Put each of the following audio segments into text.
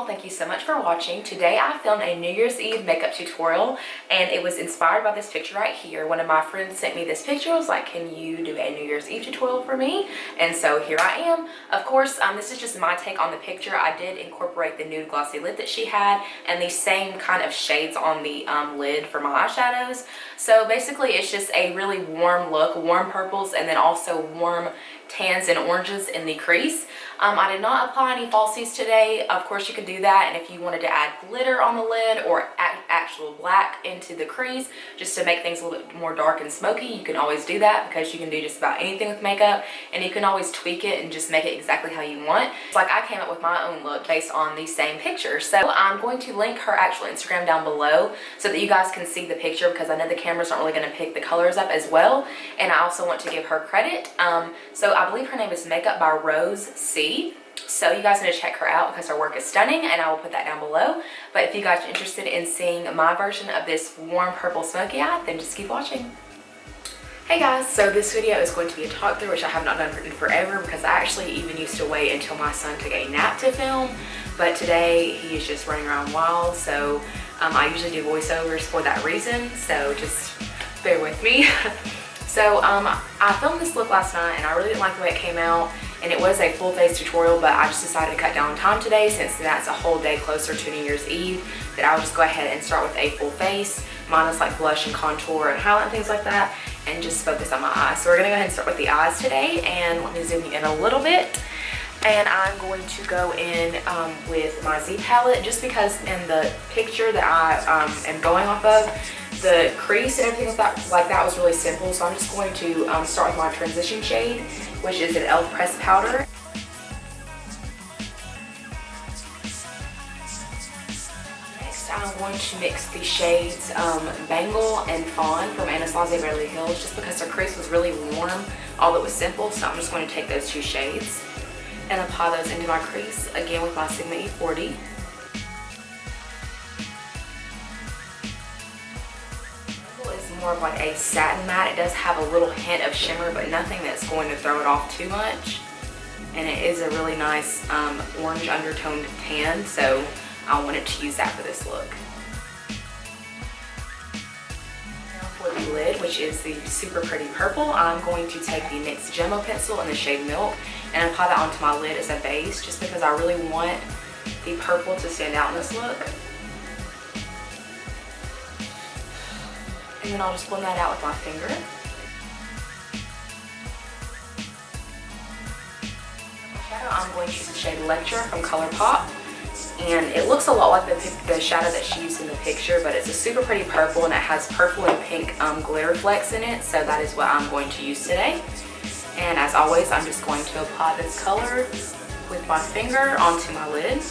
thank you so much for watching. Today I filmed a New Year's Eve makeup tutorial and it was inspired by this picture right here. One of my friends sent me this picture. I was like, can you do a New Year's Eve tutorial for me? And so here I am. Of course, this is just my take on the picture. I did incorporate the nude glossy lid that she had and the same kind of shades on the lid for my eyeshadows. So basically it's just a really warm look, warm purples and then also warm tans and oranges in the crease. I did not apply any falsies today. Of course you can do that, and if you wanted to add glitter on the lid or actual black into the crease just to make things a little bit more dark and smoky, you can always do that because you can do just about anything with makeup and you can always tweak it and just make it exactly how you want. It's like I came up with my own look based on the same picture. So I'm going to link her actual Instagram down below so that you guys can see the picture because I know the cameras aren't really going to pick the colors up as well, and I also want to give her credit. So I believe her name is Makeup by Rose C. So you guys need to check her out because her work is stunning, and I will put that down below. But if you guys are interested in seeing my version of this warm purple smoky eye, then just keep watching. Hey guys, so this video is going to be a talk through, which I have not done in forever because I actually even used to wait until my son took a nap to film. But today he is just running around wild, so I usually do voiceovers for that reason, so just bear with me. So I filmed this look last night and I really didn't like the way it came out, and it was a full face tutorial, but I just decided to cut down time today since that's a whole day closer to New Year's Eve, that I would just go ahead and start with a full face, minus like blush and contour and highlight and things like that, and just focus on my eyes. So we're gonna go ahead and start with the eyes today, and let me zoom you in a little bit. And I'm going to go in with my Z palette just because in the picture that I am going off of, the crease and everything like that was really simple. So I'm just going to start with my transition shade, which is an e.l.f. pressed powder. Next I'm going to mix the shades Bangle and Fawn from Anastasia Beverly Hills just because her crease was really warm, although it was simple. So I'm just going to take those two shades and apply those into my crease, again with my Sigma E40. It's more of like a satin matte. It does have a little hint of shimmer, but nothing that's going to throw it off too much. And it is a really nice orange undertoned tan, so I wanted to use that for this look. For the lid, which is the super pretty purple, I'm going to take the NYX Jumbo pencil in the shade Milk and apply that onto my lid as a base just because I really want the purple to stand out in this look. And then I'll just blend that out with my finger. Shadow, I'm going to use the shade Lecture from ColourPop. And it looks a lot like the shadow that she used in the picture, but it's a super pretty purple and it has purple and pink glitter flecks in it, so that is what I'm going to use today. And as always, I'm just going to apply this color with my finger onto my lid.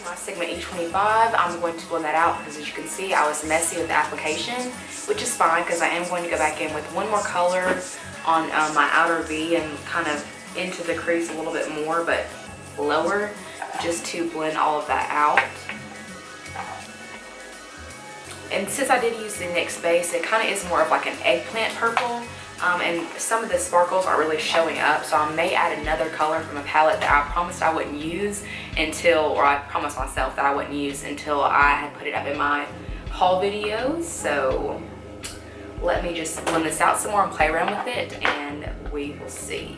My Sigma E25, I'm going to blend that out because as you can see I was messy with the application, which is fine because I am going to go back in with one more color on my outer V and kind of into the crease a little bit more but lower, just to blend all of that out. And since I did use the NYX base, it kind of is more of like an eggplant purple. And some of the sparkles are really showing up, so I may add another color from a palette that I promised I wouldn't use until, or I promised myself that I wouldn't use until I had put it up in my haul videos. So let me just blend this out some more and play around with it, and we will see.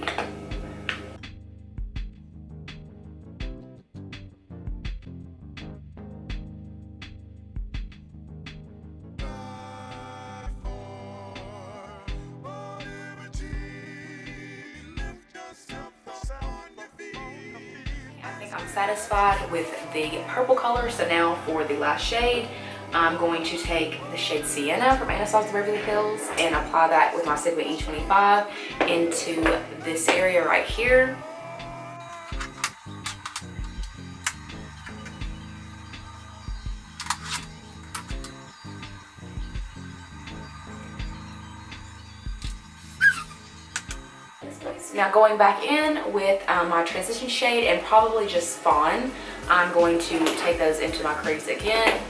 I'm satisfied with the purple color, so now for the last shade, I'm going to take the shade Sienna from Anastasia Beverly Hills and apply that with my Sigma E25 into this area right here. Now going back in with my transition shade and probably just Fawn I'm going to take those into my crease again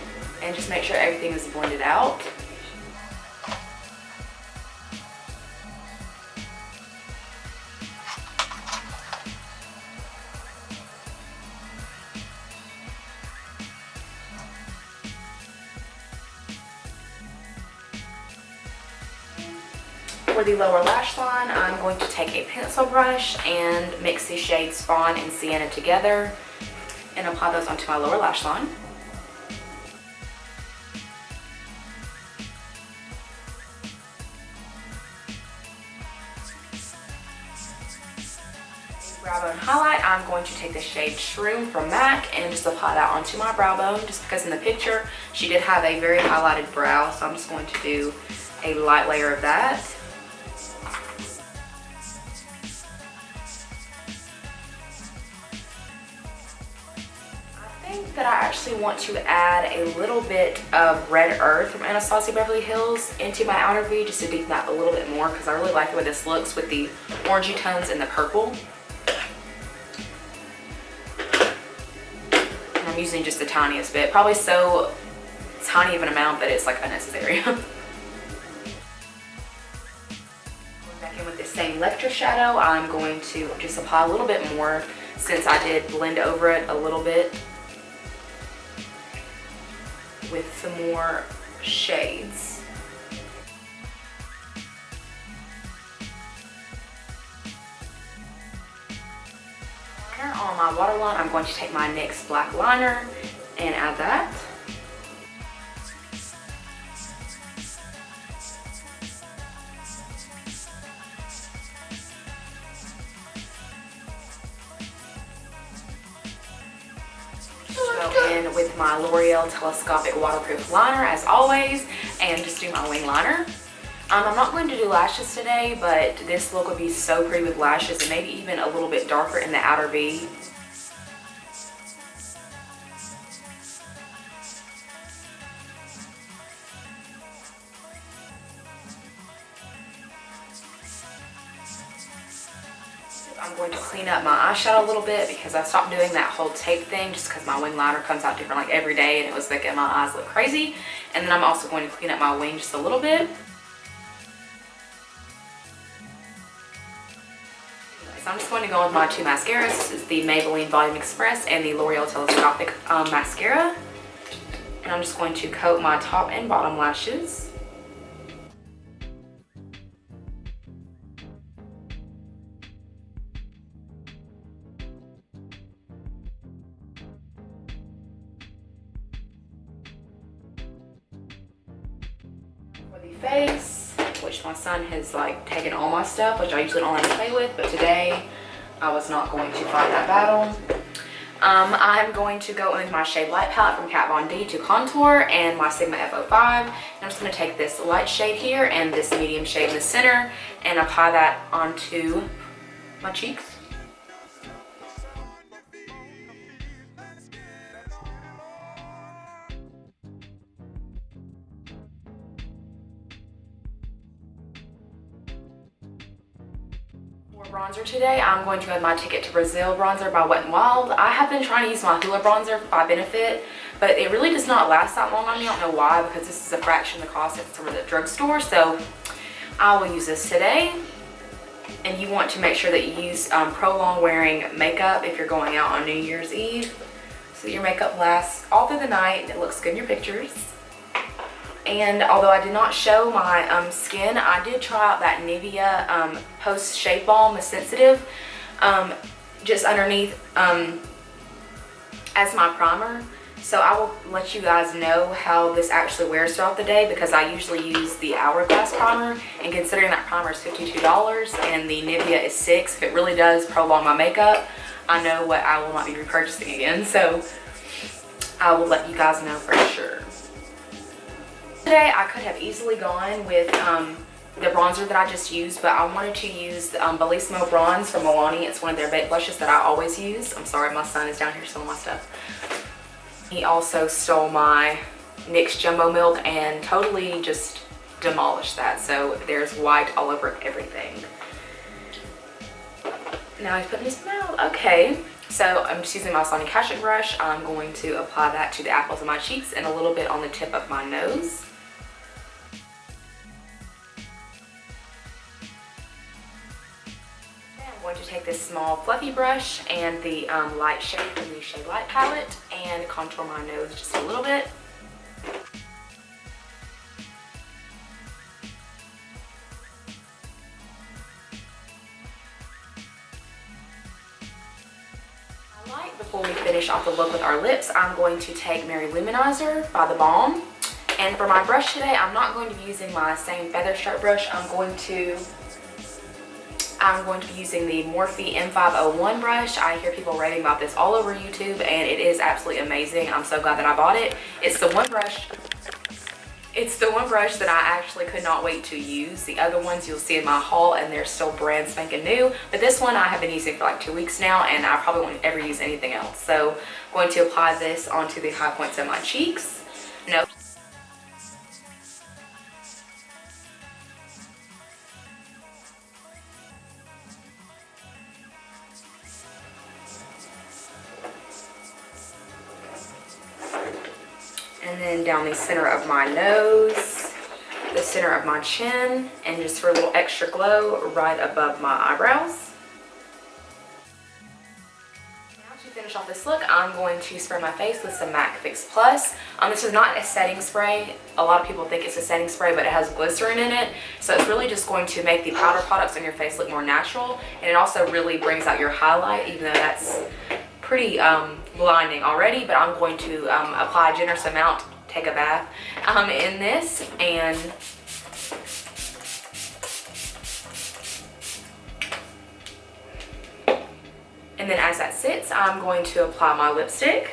and just make sure everything is blended out. For the lower lash line, I'm going to take a pencil brush and mix the shades Fawn and Sienna together and apply those onto my lower lash line. Brow bone highlight, I'm going to take the shade Shroom from MAC and just apply that onto my brow bone, just because in the picture she did have a very highlighted brow, so I'm just going to do a light layer of that. That I actually want to add a little bit of Red Earth from Anastasia Beverly Hills into my outer V, just to deepen that a little bit more, because I really like the way this looks with the orangey tones and the purple. And I'm using just the tiniest bit, probably so tiny of an amount that it's like unnecessary. Back in with the same Lecture shadow, I'm going to just apply a little bit more since I did blend over it a little bit with some more shades. On my waterline, I'm going to take my NYX black liner and add that. Go in with my L'Oreal Telescopic Waterproof Liner as always, and just do my wing liner. I'm not going to do lashes today, but this look would be so pretty with lashes and maybe even a little bit darker in the outer V. I'm going to clean up my eyeshadow a little bit because I stopped doing that whole tape thing just because my wing liner comes out different like every day and it was making my eyes look crazy. And then I'm also going to clean up my wing just a little bit. So I'm just going to go with my two mascaras. This is the Maybelline Volume Express and the L'Oreal Telescopic Mascara. And I'm just going to coat my top and bottom lashes. For the face, which my son has like taken all my stuff, which I usually don't like to play with, but today I was not going to fight that battle. I'm going to go in with my shade light palette from Kat Von D to contour and my Sigma F05. And I'm just going to take this light shade here and this medium shade in the center and apply that onto my cheeks. For bronzer today, I'm going to go with my Ticket to Brazil bronzer by Wet n Wild. I have been trying to use my Hoola bronzer by Benefit, but it really does not last that long on me. I don't know why, because this is a fraction of the cost it's from the drugstore. So I will use this today. And you want to make sure that you use prolonged wearing makeup if you're going out on New Year's Eve, so that your makeup lasts all through the night and it looks good in your pictures. And although I did not show my skin, I did try out that Nivea Post Shave Balm, the Sensitive, just underneath as my primer. So I will let you guys know how this actually wears throughout the day, because I usually use the Hourglass primer, and considering that primer is $52 and the Nivea is $6, if it really does prolong my makeup, I know what I will not be repurchasing again. So I will let you guys know for sure. Today I could have easily gone with the bronzer that I just used, but I wanted to use the Bellissimo Bronze from Milani. It's one of their baked blushes that I always use. I'm sorry, my son is down here stealing my stuff. He also stole my NYX Jumbo Milk and totally just demolished that. So there's white all over everything. Now he's putting his mouth. Okay. So I'm just using my Sonic Kashuk brush. I'm going to apply that to the apples of my cheeks and a little bit on the tip of my nose. I'm going to take this small fluffy brush and the light shade from the Shade Light palette and contour my nose just a little bit. Before we finish off the look with our lips, I'm going to take Mary Luminizer by The Balm. And for my brush today, I'm not going to be using my same feather stroke brush. I'm going to be using the Morphe M501 brush. I hear people raving about this all over YouTube, and it is absolutely amazing. I'm so glad that I bought it. It's the one brush that I actually could not wait to use. The other ones you'll see in my haul, and they're still brand spanking new. But this one I have been using for like 2 weeks now, and I probably won't ever use anything else. So I'm going to apply this onto the high points of my cheeks. No. And then down the center of my nose, the center of my chin, and just for a little extra glow, right above my eyebrows. Now to finish off this look, I'm going to spray my face with some MAC Fix Plus. This is not a setting spray. A lot of people think it's a setting spray, but it has glycerin in it. So it's really just going to make the powder products on your face look more natural. And it also really brings out your highlight, even though that's pretty blinding already. But I'm going to apply a generous amount, take a bath in this, and then as that sits, I'm going to apply my lipstick.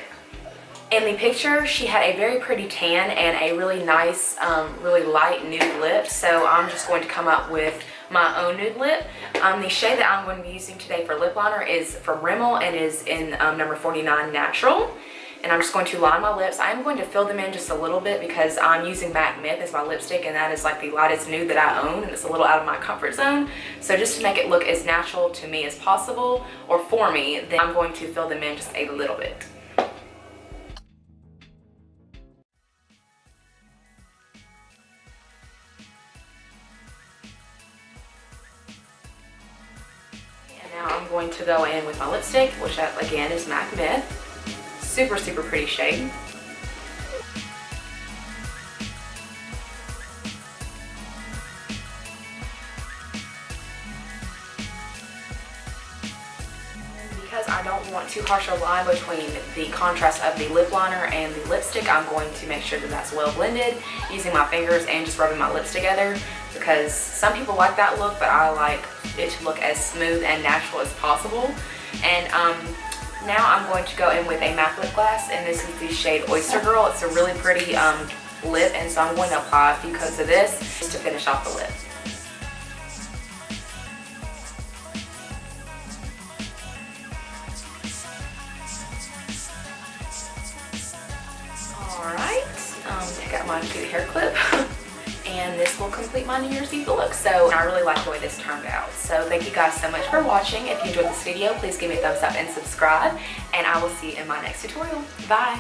In the picture, she had a very pretty tan and a really nice, really light nude lip. So I'm just going to come up with my own nude lip. The shade that I'm going to be using today for lip liner is from Rimmel and is in number 49 Natural. And I'm just going to line my lips. I'm going to fill them in just a little bit because I'm using MAC Myth as my lipstick, and that is like the lightest nude that I own, and it's a little out of my comfort zone. So just to make it look as natural to me as possible, or for me, then I'm going to fill them in just a little bit. Now I'm going to go in with my lipstick, which again is MAC Myth. Super, super pretty shade. Because I don't want too harsh a line between the contrast of the lip liner and the lipstick, I'm going to make sure that that's well blended using my fingers and just rubbing my lips together, because some people like that look, but I like it to look as smooth and natural as possible. And now I'm going to go in with a MAC lip gloss, and this is the shade Oyster Girl. It's a really pretty lip, and so I'm going to apply a few coats of this just to finish off the lip. Alright, take out my cute hair clip. And this will complete my New Year's Eve look. So I really like the way this turned out. So thank you guys so much for watching. If you enjoyed this video, please give me a thumbs up and subscribe. And I will see you in my next tutorial. Bye.